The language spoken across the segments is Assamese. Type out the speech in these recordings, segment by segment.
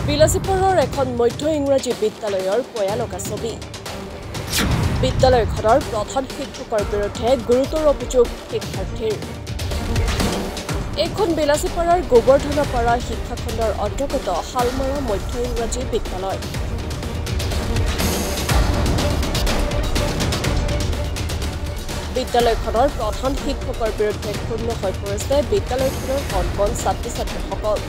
বিলাসীপুৰৰ এখন মধ্য ইংৰাজী বিদ্যালয়ৰ ভয়ানক ছবি। বিদ্যালয়খনৰ প্ৰধান শিক্ষকৰ বিৰুদ্ধে গুৰুতৰ অভিযোগ শিক্ষাৰ্থীৰ। এইখন বিলাসীপাৰাৰ গোবৰ্ধনপাৰা শিক্ষাখণ্ডৰ অন্তৰ্গত শালমাৰা মধ্য ইংৰাজী বিদ্যালয়। বিদ্যালয়খনৰ প্ৰধান শিক্ষকৰ বিৰুদ্ধে ক্ষুণ্ণ হৈ পৰিছে বিদ্যালয়খনৰ কণ কণ ছাত্ৰ ছাত্ৰীসকল।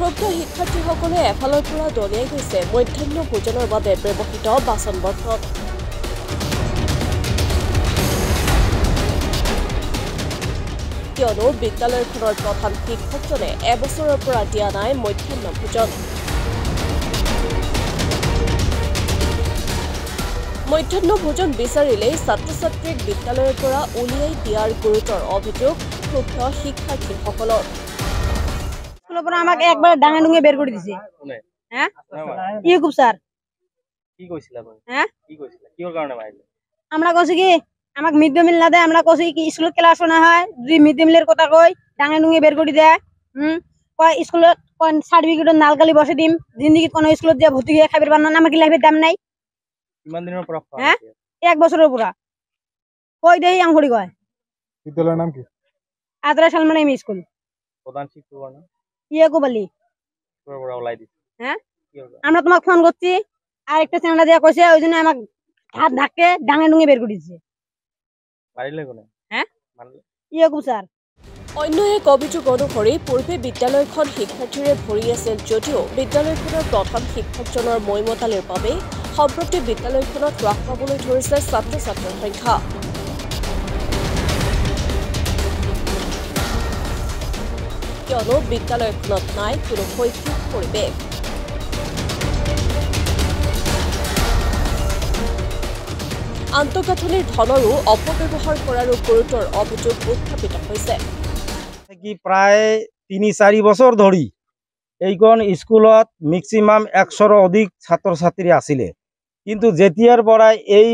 ক্ষুব্ধ শিক্ষাৰ্থীসকলে এফালৰ পৰা দলিয়াই গৈছে মধ্যাহ্ন ভোজনৰ বাবে ব্যৱহৃত বাচন বৰ্তন। কিয়নো বিদ্যালয়খনৰ প্ৰধান শিক্ষকজনে এবছৰৰ পৰা দিয়া নাই মধ্যাহ্ন ভোজন। মধ্যাহ্ন ভোজন বিচাৰিলেই ছাত্ৰ ছাত্ৰীক বিদ্যালয়ৰ পৰা উলিয়াই দিয়াৰ গুৰুতৰ অভিযোগ ক্ষুব্ধ শিক্ষাৰ্থীসকলৰ। স্কুলের পর আমাকে একবার ডাঙা ডুঙে বের করে দিছে। হ্যাঁ ইউকুব স্যার কি কইছিল আপনি? হ্যাঁ কি কইছিল? কির কারণে মাইলে? আমরা কইছি কি আমাকে মিড ডে মিল না দেয়, আমরা কইছি কি স্কুলে ক্লাস না হয়, যদি মিড ডে মিলের কথা কই ডাঙা ডুঙে বের করে দেয়। কয় স্কুলে কোন সার্টিফিকেট নালকালি বসে দিম, জিন্দেগি কোন স্কুলে দিয়ে ভর্তি হয়ে খাবার বানান আমাকে লাইফের দাম নাই। কিমান দিনের পর হ্যাঁ 1 বছরের পুরা কই দেই আংখড়ি কয়। বিদ্যালয়ের নাম কি? আদ্রা সালমানা এম স্কুল। প্রধান শিক্ষক না ইয়াকুব আলী। পুরো ওলাই দিছে। হ্যাঁ আমরা তোমাকে ফোন করছি, আর একটা চ্যানেল দিয়া কইছে ওই জন্য আমাকে হাত ধাক্কে ডাঙে ডুঙে বের করে দিছে। মারিলে কোনে? হ্যাঁ মারলে ইয়াকুব স্যার। অন্য এক অভিযোগ অনুসৰি পূৰ্বে বিদ্যালয়খন শিক্ষাৰ্থীৰে ভৰি আছিল যদিও বিদ্যালয়খনৰ প্ৰধান শিক্ষকজনৰ মৈমতালিৰ বাবে সম্প্ৰতি বিদ্যালয়খনত হ্ৰাস পাবলৈ ধৰিছে ছাত্ৰ ছাত্ৰীৰ সংখ্যা। কিয়নো বিদ্যালয়খনত নাই কোনো শৈক্ষিক পৰিৱেশ। আন্তঃগাঁথনিৰ ধনৰো অপব্যৱহাৰ কৰাৰো গুৰুতৰ অভিযোগ উত্থাপিত হৈছে। কি প্ৰায় ৩-৪ বছৰ ধৰি এইখন স্কুলত মেক্সিমাম 100ৰ অধিক ছাত্ৰ ছাত্ৰী আছিলে, কিন্তু যেতিয়াৰ পৰা এই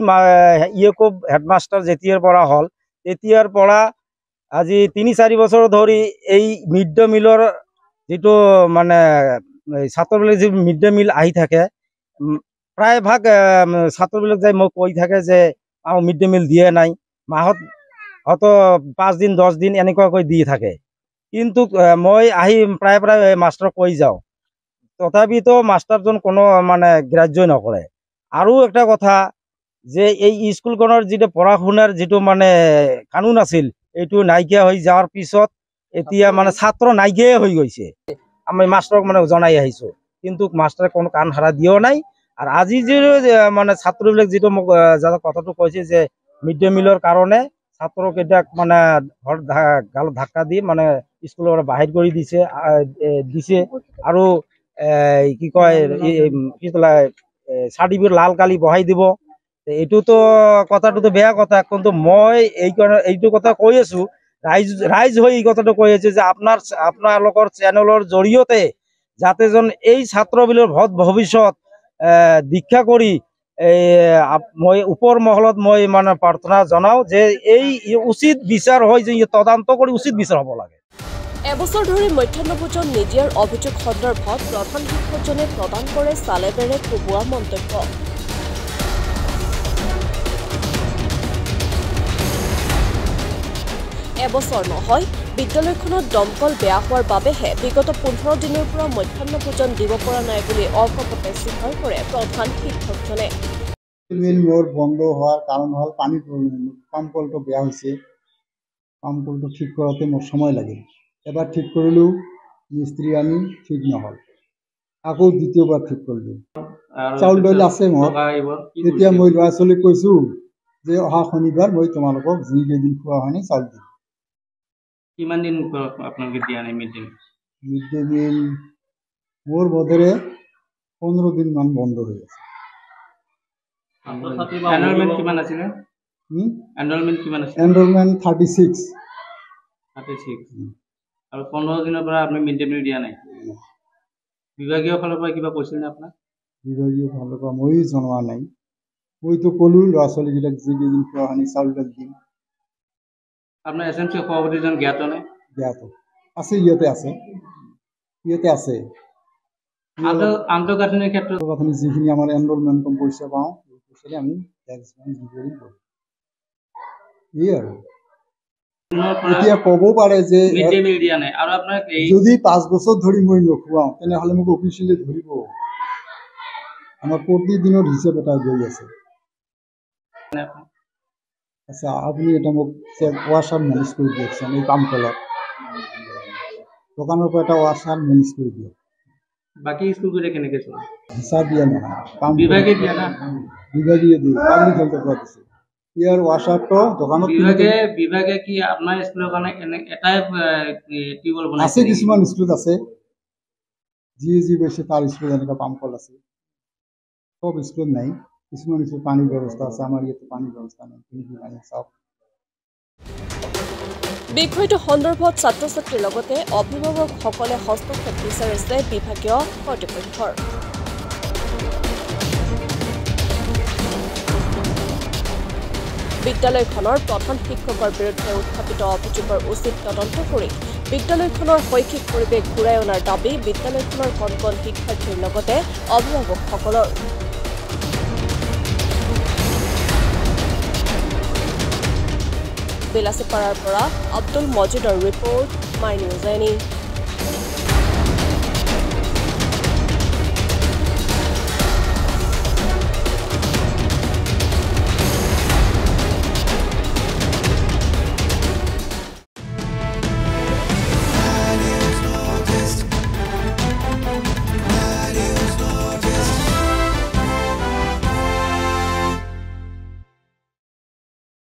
ইয়াকুব হেডমাষ্টাৰ যেতিয়াৰ পৰা হ'ল তেতিয়াৰ পৰা আজি 3-4 বছৰ ধৰি এই মিড ডে মিলৰ যিটো মানে ছাত্ৰবিলাক যি মিড ডে মিল আহি থাকে, প্ৰায়ভাগ ছাত্ৰবিলাক যাই মোক কৈ থাকে যে মিড ডে মিল দিয়ে নাই, মাহত হয়তো 5 দিন 10 দিন এনেকুৱাকৈ দি থাকে। কিন্তু মই আহি প্ৰায় মাষ্টৰক কৈ যাওঁ, তথাপিতো মাষ্টাৰজন কোনো মানে গ্ৰাহ্যই নকৰে। আৰু একটা কথা যে এই স্কুলখনৰ যিটো পঢ়া শুনাৰ যিটো মানে কানুন আছিল এইটো নাইকিয়া হৈ যোৱাৰ পিছত এতিয়া মানে ছাত্ৰ নাইকিয়াই হৈ গৈছে। আমি মাষ্টৰক মানে জনাই আহিছোঁ, কিন্তু মাষ্টৰে কোনো কাণ সাৰা দিয়াও নাই। আৰু আজি যি মানে ছাত্ৰবিলাক যিটো মোক কথাটো কৈছে যে মিড ডে মিলৰ কাৰণে ছাত্ৰকেইটাক মানে ঘৰত গালত ধাক্কা দি মানে স্কুলৰ বাহিৰ কৰি দিছে আৰু কি কয় কি কলে চাৰ্টিফিকেট লাল কালি বহাই দিব। এইটোতো কথাটোতো বেয়া কথা, কিন্তু মই এইটো কথা কৈ আছো, ৰাইজ হৈ এই কথাটো কৈ আছো যে আপোনালোকৰ চেনেলৰ জৰিয়তে যাতে যেন এই ছাত্ৰবিলাকৰ ভৱিষ্যত দীক্ষা কৰি মই ওপৰ মহলত মই মানে প্ৰাৰ্থনা জনাওঁ যে এই উচিত বিচাৰ হয়, যে তদন্ত কৰি উচিত বিচাৰ হ'ব লাগে। এবছৰ ধৰি মধ্যাহ্ন ভোজন নিদিয়াৰ অভিযোগ সন্দৰ্ভত প্ৰধান শিক্ষকজনে প্ৰদান কৰে চালেবেৰে কোবোৱা মন্তব্য। এবছৰ নহয়, বিদ্যালয়খনত দমকল বেয়া হোৱাৰ বাবেহে বিগত 15 দিনৰ পৰা মধ্যাহ্ন ভোজন দিব পৰা নাই বুলি অকপটে স্বীকাৰ কৰে প্ৰধান শিক্ষকজনে। মোৰ বন্ধ হোৱাৰ কাৰণ হ'ল পানীৰ প্ৰব্লেম। পাম্প কলটো বেয়া হৈছে, পাম্প কলটো ঠিক কৰোঁতে মোৰ সময় লাগিল। এবাৰ ঠিক কৰিলোঁ, মিস্ত্ৰী আনি ঠিক নহ'ল, আকৌ দ্বিতীয়বাৰ ঠিক কৰিলোঁ। চাউল দাইল আছে মোৰ, তেতিয়া মই ল'ৰা ছোৱালীক কৈছোঁ যে অহা শনিবাৰ মই তোমালোকক যিকেইদিন খোৱা হয়নি চাউল দিম। কিমান দিন আপোনালোকে দিয়া নাই mid day meal? Mid day meal মোৰ বোধেৰে 15 দিন মান বন্ধ হৈ আছে। এনৰলমেণ্ট কিমান আছিলে? এনৰলমেণ্ট কিমান আছিলে? এনৰলমেণ্ট 36। আৰু 15 দিনৰ পৰা আপুনি মিড ডে মিল দিয়া নাই। বিভাগীয় ফালৰ পৰা কিবা কৈছিল নে আপোনাক? বিভাগীয় ফালৰ পৰা মই জনোৱা নাই। মইতো ক'লো ল'ৰা ছোৱালীকেইটাক যিকেইদিন খোৱা হয়নি চাউল দাইল দিম। আপোনাৰ এছ এম চি সভাপতিজন জ্ঞাত নে? বেয়াটো আছে, ইয়াতে আছে আন্তঃগাঁথনিৰ ক্ষেত্ৰত আমি যিখিনি আমাৰ এনৰলমেণ্ট কম পইচা পাওঁ এই পইচাৰে আমি টেক্স দি কৰিম এই আৰু এতিয়া ক'ব পাৰে যে মিড ডে মিল দিয়া নাই আৰু আপোনাক এই যদি 5 বছৰ ধৰি মই নোখোৱাওঁ তেনেহ'লে মোক অফিচিয়েলি ধৰিব। আমাৰ প্ৰতিদিনৰ হিচাপ এটা গৈ আছে। আচ্ছা, আপুনি এটা মোক ৱাশ্বাৰ মেনেজ কৰি দিয়কচোন। এই পাম্পকলত দোকানৰ পৰা এটা ৱাশ্বাৰ মেনেজ কৰি দিয়ক। বাকী স্কুলবোৰে কেনেকৈ চলে? হিচাপ দিয়া নহয়, পাম্প বিভাগে দিয়া না বিভাগীয় দিয়ে, পাব্লিক হেল্থৰ পৰা দিছে। ইয়াৰ ৱাশ্বাৰটো দোকানত বিভাগে কি আপোনাৰ স্কুলৰ কাৰণে এটাই টিউবৱেল বনাইছে? আছে, কিছুমান স্কুলত আছে, যি পাইছে তাৰ স্কুলত এনেকুৱা পাম্পকল আছে। সব স্কুলত নাই, কিছুমান স্কুলত পানীৰ ব্যৱস্থা আছে, আমাৰ ইয়াতে পানীৰ ব্যৱস্থা নাই। পানী চাওক। বিষয়টো সন্দৰ্ভত ছাত্ৰ ছাত্ৰীৰ লগতে অভিভাৱকসকলে হস্তক্ষেপ বিচাৰিছে বিভাগীয় কৰ্তৃপক্ষৰ। বিদ্যালয়খনৰ প্ৰধান শিক্ষকৰ বিৰুদ্ধে উত্থাপিত অভিযোগৰ উচিত তদন্ত কৰি বিদ্যালয়খনৰ শৈক্ষিক পৰিৱেশ ঘূৰাই অনাৰ দাবী বিদ্যালয়খনৰ কণ কণ শিক্ষাৰ্থীৰ লগতে অভিভাৱকসকলৰ। বিলাসীপাৰাৰ পৰা Abdul মজিদৰ report, my news any.